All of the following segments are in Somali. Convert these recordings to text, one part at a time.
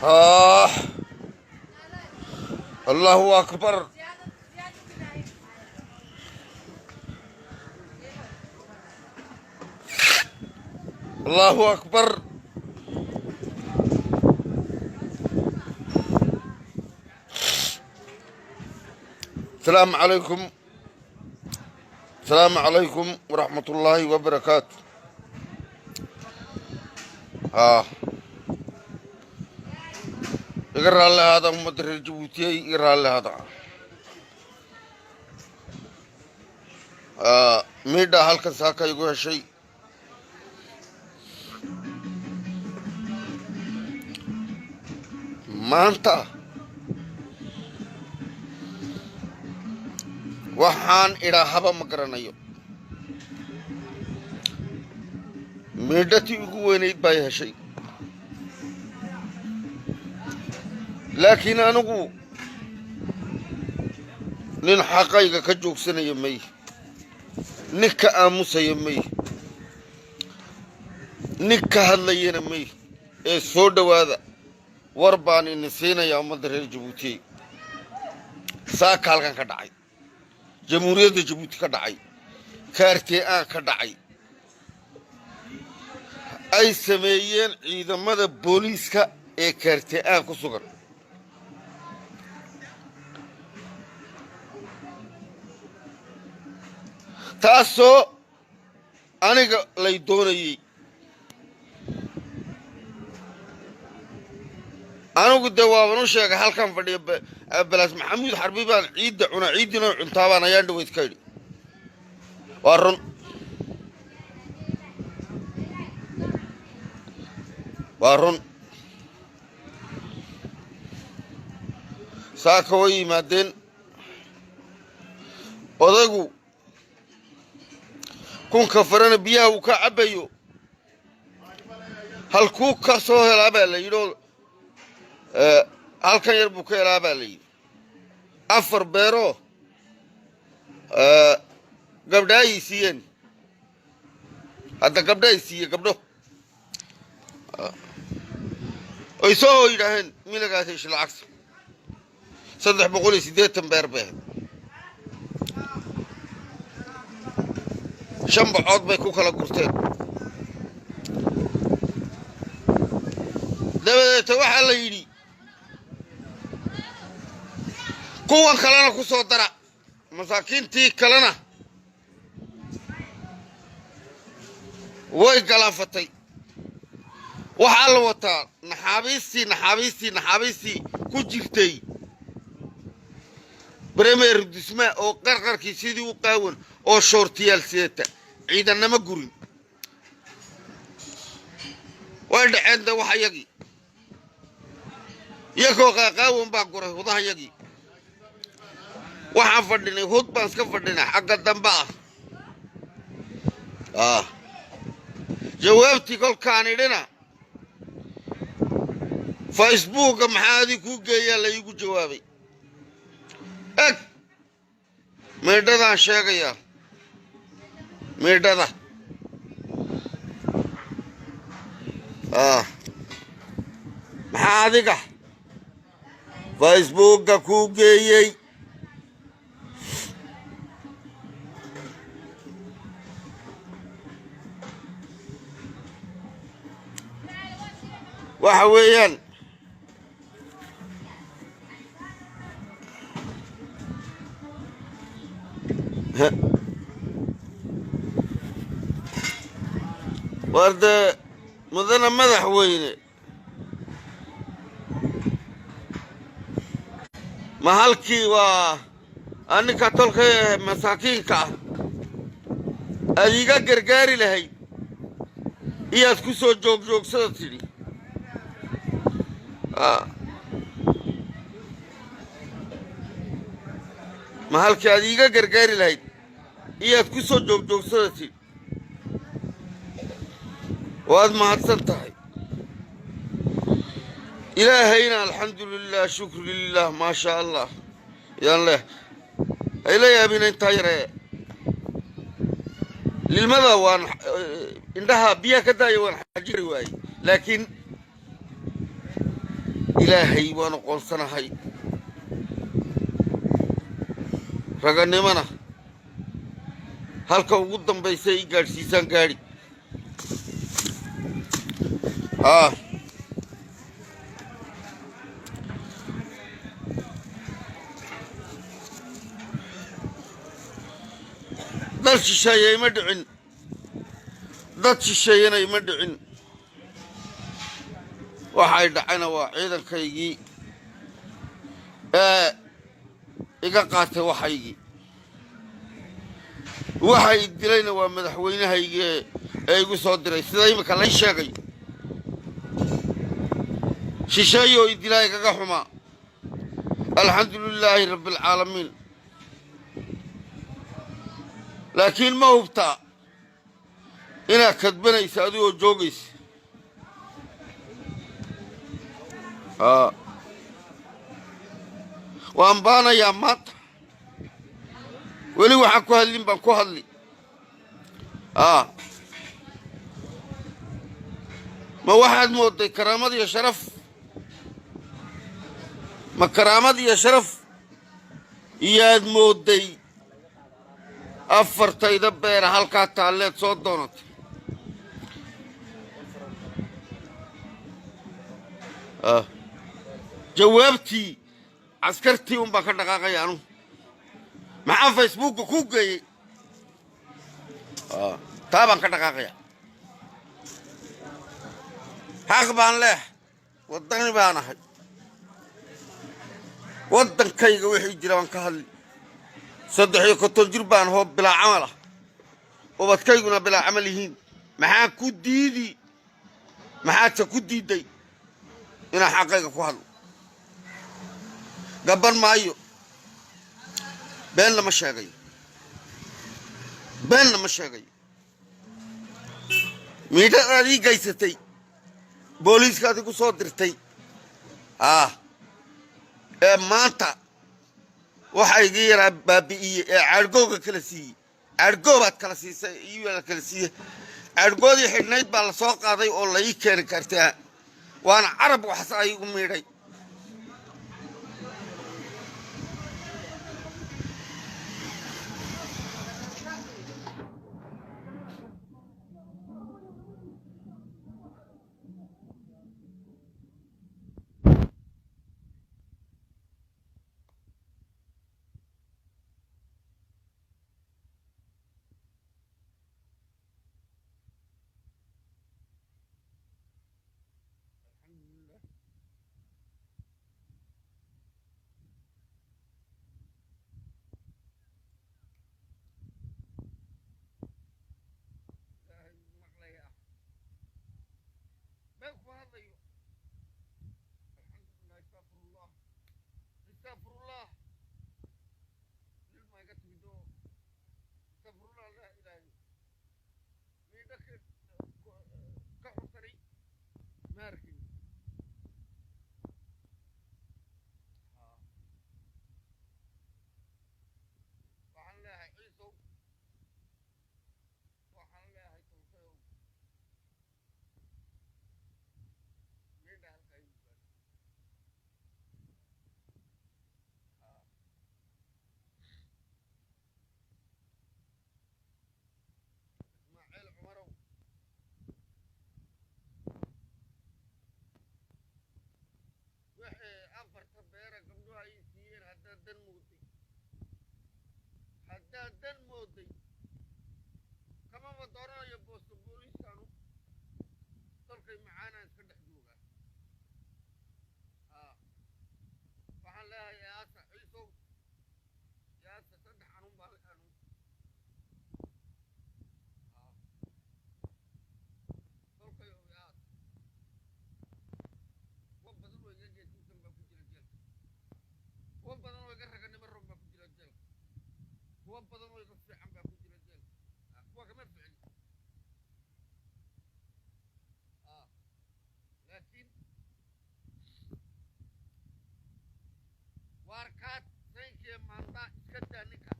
آه الله أكبر. الله أكبر. السلام عليكم. السلام عليكم ورحمة الله وبركاته. يقرأ الله هذا مدر الجبوتي يقرأ الله هذا ميدا هالك ساكا يقول شيء ما أنت وحان إلى هبا مقرنيو ميدا تيقول نيد بايها شيء لكن أنا نين حقائق كجوك سنة يمي نكا آموسا يمي نكا هالليين يمي إيه سودا وادا ورباني نسينا يا مدر الجبوتي ساك هالكان كدعي جمهورية جبوتي كدعي كارتي كدعي أي سميين إذا ماذا بوليسكا إيه كارتي كسوغر تاسو أنا لي دوني أنا قد دوابنو شيخ هالكان فدي بلاس محمود حربي بان عيد عنا عيدنا عنتابانا ياندو ويتكيري وارون ساكوي مادين odaygu kunka farana biyaha uu ka cabayo halkuu ka soo helaa baa la yidhi halkan yar buu ka helaa baa la yidhi afar beero gabdha ay siiyeen hadda gabdha ay siiyeen gabdho ay soo yidhaaheen milagaas ish lacag 380 beer baa شنب عود بيكو كلا قرتين ده توحى الله يدي كون كلنا كسر درا مساكين تي كلنا وي كلافتي وحال وطا نحابيسي كجفتي بريمير دسمة أو قرقر كيسيدي وقاون أو شورتيال سيتا عيدا نما قرين وارد عنده وحا يجي يكو قاقاون باقوره وضح يجي وحا فردني هود بانسك فردني حق الدنباء جوابتي قول كاني لنا فيسبوك محادي كوكي يلا يقول جوابي ميردادا شيغيا ميردادا محاديقة فيسبوك كوكيي وحويا ورد مدن مدح ويني محلكي أني كتلك مساكين كا أديك غرغاري لهي إياس كسو جوك سدتيري محلكي أديك غرغاري لهي إياس كسو جوك سدتيري واد ما هتسنتهي إلهينا الحمد لله شكر لله ما شاء الله يلا إلهي يا بني انتهي للماذا وان عندها بيا كدا يوان حجري واي لكن إلهي وأنا قول سنة هاي رجعني منا هالك وقدم بيسي قال سيسان قاري دال شيء يمدعن دال شيء يمدعن waxay dhacayna waa ciidankaygii iga qaatay waxaygii waxay dilayna waa madaxweynahaygii ee igu soo diray sida imika la sheegay shisheeyo idilay kaga xuma alxamdulilaahi rabbil caalamiin laakiin ma hubta inaad kadbanaysa adigoo joogaysa waan baanayaa maanta weli waxaan ku hadlin baan ku hadli ma waxaad mooday karaamad iyo sharaf ma karaamad iyo sharaf iyaad mooday afartayda beera halkaa taalleed soo doonatay jawaabtii caskartii un baan ka dhaqaaqaya anu maxaa facebooka ku geeyey taa baan ka dhaqaaqaya xaq baan leeh waddani baan ahay waddankayga wixii jira baan ka hadli 53 jir baan hoo bilaa camal ah ubadkayguna bilaa camal yihiin maxaa ku diidi maxaadse ku diiday inaa xaqayga ku hadlo gaban maayo been lama sheegayo miidhadaad ii gaysatay booliiskaad igu soo dirtay ee maanta waxaa iga yaraa baabi'iyey ee caadhgooga kala siiyey caadhgoobaad kala siisay iyuala kala siiye caadhgoodii xidhnayd baa la soo qaaday oo la ii keeni kartaa waana carab waxsa igu miidhay haddaadan mooday kamaba dooranayo boosta booliiskaanu dalkay macaanaan iska dhex joogaa waxaan leeyahay yaasa ciisow yaasa 3 xanuun baa anu dalkay oo yaas kuwa badan oo iga geedkiisan baa ku jira jeelka kuwa badan oo iga raganimo ron baa ku jira jeelka kuwa badan oo iga fiican baa ku jira jeelka kuwa kama ficin laakiin waarkaad saynkee maanta iska daa ninka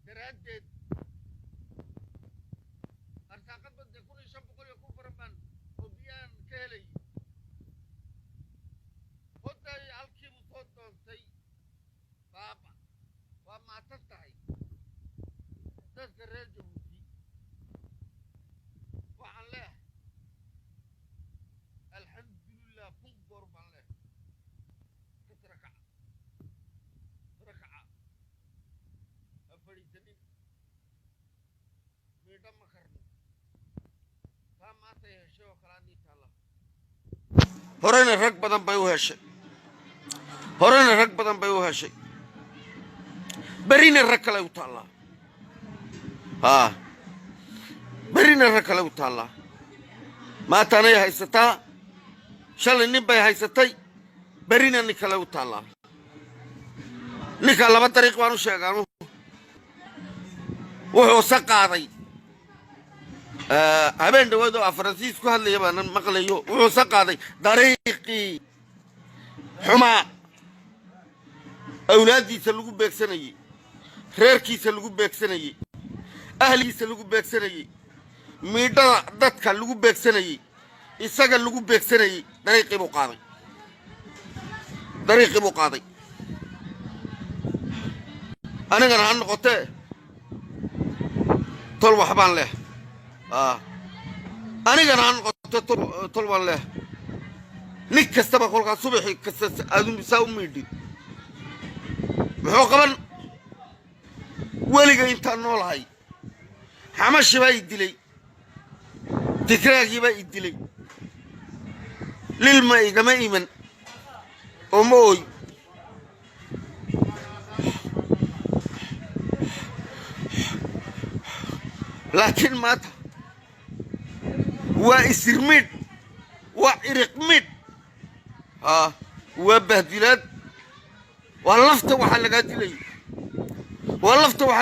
daraaddeed arsaaqad badde 1500 ku baran baan oo biyaan ka helay gabadha halkiibu soo doontay baaba waa maatan tahay dadka reer jabuuti waxaan leeyahay alxamdulilah kun goor baan leeyahay kasrakaca rakaca ha fadhiisanin miidha ma karno taa maanta ay heshay oo kalaa nii taalla horena rag badan bay u heshay horena rag badan bay u heshay berina rag kale u taallaa haa berina rag kale u taallaa maantaanay haysataa shalay nin bay haysatay berina nin kale u taallaa ninka laba dariiq baan u sheegaan wuxuu sa qaaday habeen dhawaad oo faransiis ku hadlaya baanan maqlayo wuxuu sa qaaday dariiqii xumaa awlaaddiisa lagu beegsanayey reerkiisa lagu beegsanayey ahligiisa lagu beegsanayey miidhada dadka lagu beegsanayey isaga lagu beegsanayey dariiqii buu qaaday anigana ha noqotee tol waxbaan leh anigana ha noqote tol baan leh nin kastaba kolkaa subaxii kasta saa u miidhin muxuu qaban weliga intaan noolahay xamashi baa i dilay dikraagii baa i dilay lilma igama iman oo ma ooy laakiin maanta waa isirmidh waa iriqmidh waa bahdilaad waa lafta waxaa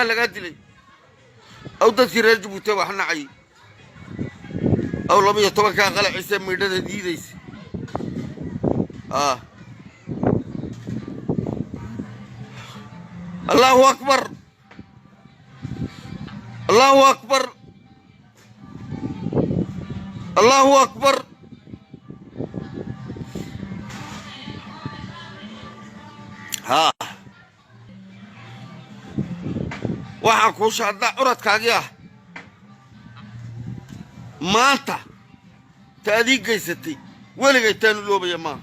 lagaa dilay aw dadkii reer jabuuti wax nacayay aw 12 qalaciisa miidhada diidaysa allahu akbar allahu akbar allahu akbar waxaan kuu shaaddaa curadkaagii ah maanta ta adii gaysatay weligay taanu loobaya maaha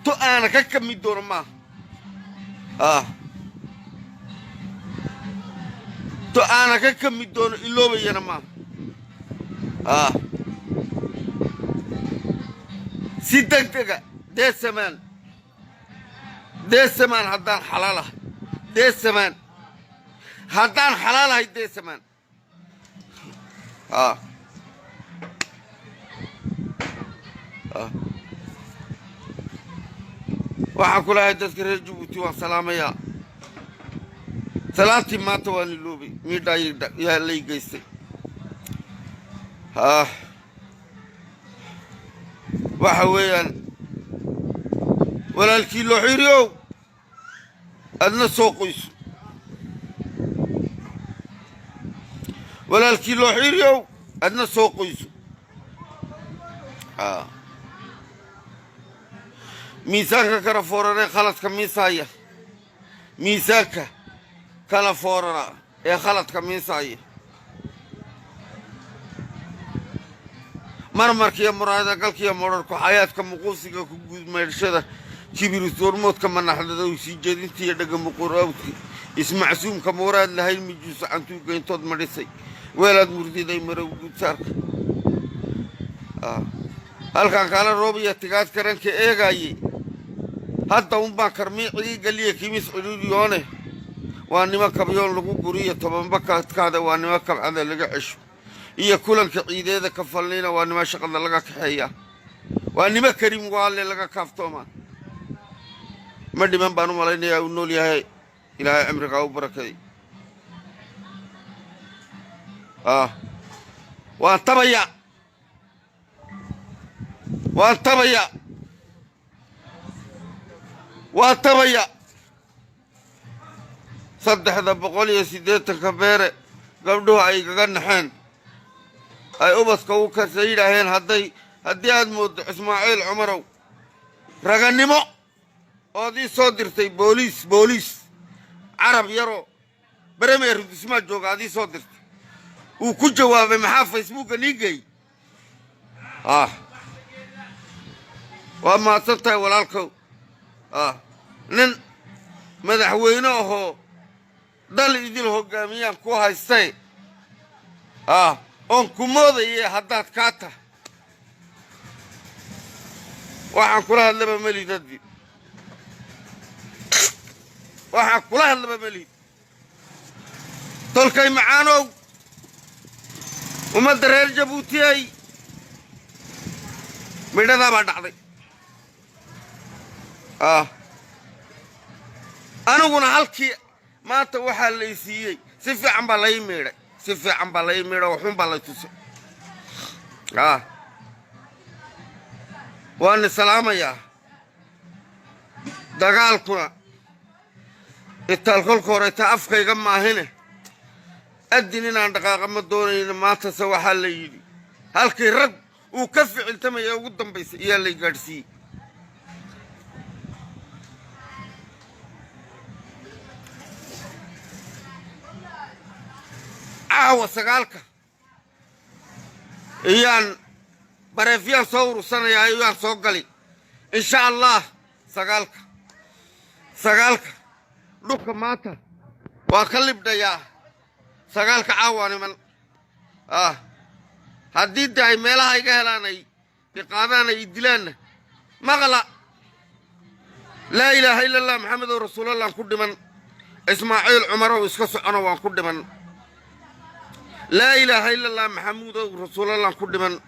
to aana ka kamid doono maaha to aana ka kamid doono iloobayana maaha si degdega dee samaan haddaan xalaalahay dee samaan waxaan ku lahay dadka reer jabuuti waan salaamayaa salaantii maanta waan iloobay miidhaa yaa lay geystay waxa weeyaan walaalkii loo xiriyow adna soo qoyso walaalkii loo xiriyow adna soo qoyso miisaanka kala fooraree khaladka miisaaya miisaanka kala foorara ee khaladka miisaaya marmarkiiyo muraadagalkiiyo modharku xayaadka muquusiga ku guudmeedhashada kibirusoormoodka manaxdada u sii jeedintiiyo dhagamuquraawdka ismacsuumka mawraad lahayn mijuusa cantuuga intood madhisay weelaad murdiday marow guudsaarka halkan kaala roob iyo tigaad karanka eegaaye hadda unbaan karmiicigii galiya kimis culuuliyoone waa nimo kabyoon lagu guriyo tobanba kaadkaada waa nimo kabcada laga cesho iyo kulanka ciideeda ka falnayna waa nimo shaqada laga kaxeeya waa nimo karim waale laga kaaftoomaa ma dhiman baan u malaynayaa uu nool yahay ilaahay cimrigaa u barakeey waan tabaya 380 beere gabdhuhu ay gaga naxeen ay ubadka u kasa yidhaaheen haddii aad mooddo ismaaciil cumarow ragannimo oodii soo dirtay booliis carab yaroo بريمير اسمه جوجا دي صدرت وكجواب محا فيسبوك نيجي وما تطي ولا الكو نن مدحوينه هو دل يدير هجاميان كو هايستي اون كومودي حداد كاتا waxaan kula hadlaba mali dadbi waxaan kula hadlaba mali tolkay macaanow ummadda reer jabuutiyay midhadaa baa dhacday aniguna halkii maanta waxaa lay siiyey si fiican baa lay meedhay si fiican baa lay meedhay waxun baa lay tusay waan salaamayaa dagaalkuna itaalkolka hore ta afkayga maahine أدين إن عندك قام الدورين ما تسوى حل يدي هالكي رد وكف علتما يودم بس ياللي قرسي وسقالك إيان بريفيان صور سنة يا إيان صوغلي إن شاء الله سقالك لوك ماتا وأخلب دياه سقالك عاواني من هديد داي ميلها يقهلاني يقادانا يدلان مغلا لا إله إلا الله محمد رسول الله كل من إسماعيل عمر وإسكسو أنا وان كل من لا إله إلا الله محمد رسول الله كل من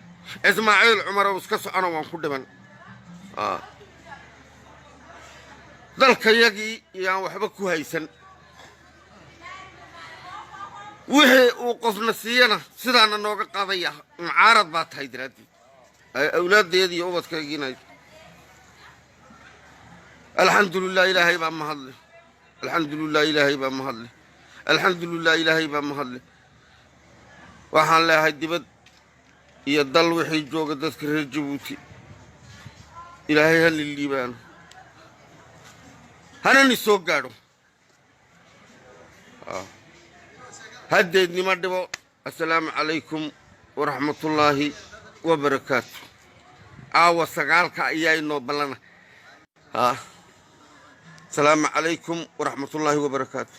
إسماعيل عمر وإسكسو أنا وان كل من ذلك يجي يا وحبكو هيسن وحي وقفنا سينا سيدانا نوغا قاضية معارض بات هيدراتي أولاد ديدي أوبت كاقينا الحمد لله إلهي بام مهضلي الحمد لله إلهي بام مهضلي الحمد لله إلهي بام مهضلي وحان لا هيدبت يدل وحي جوغا تذكر جبوتي إلهي هل الليبان هنا نسوق قادو هديدني مردبو السلام عليكم ورحمة الله وبركاته سقالك إياي نوبلنا السلام عليكم ورحمة الله وبركاته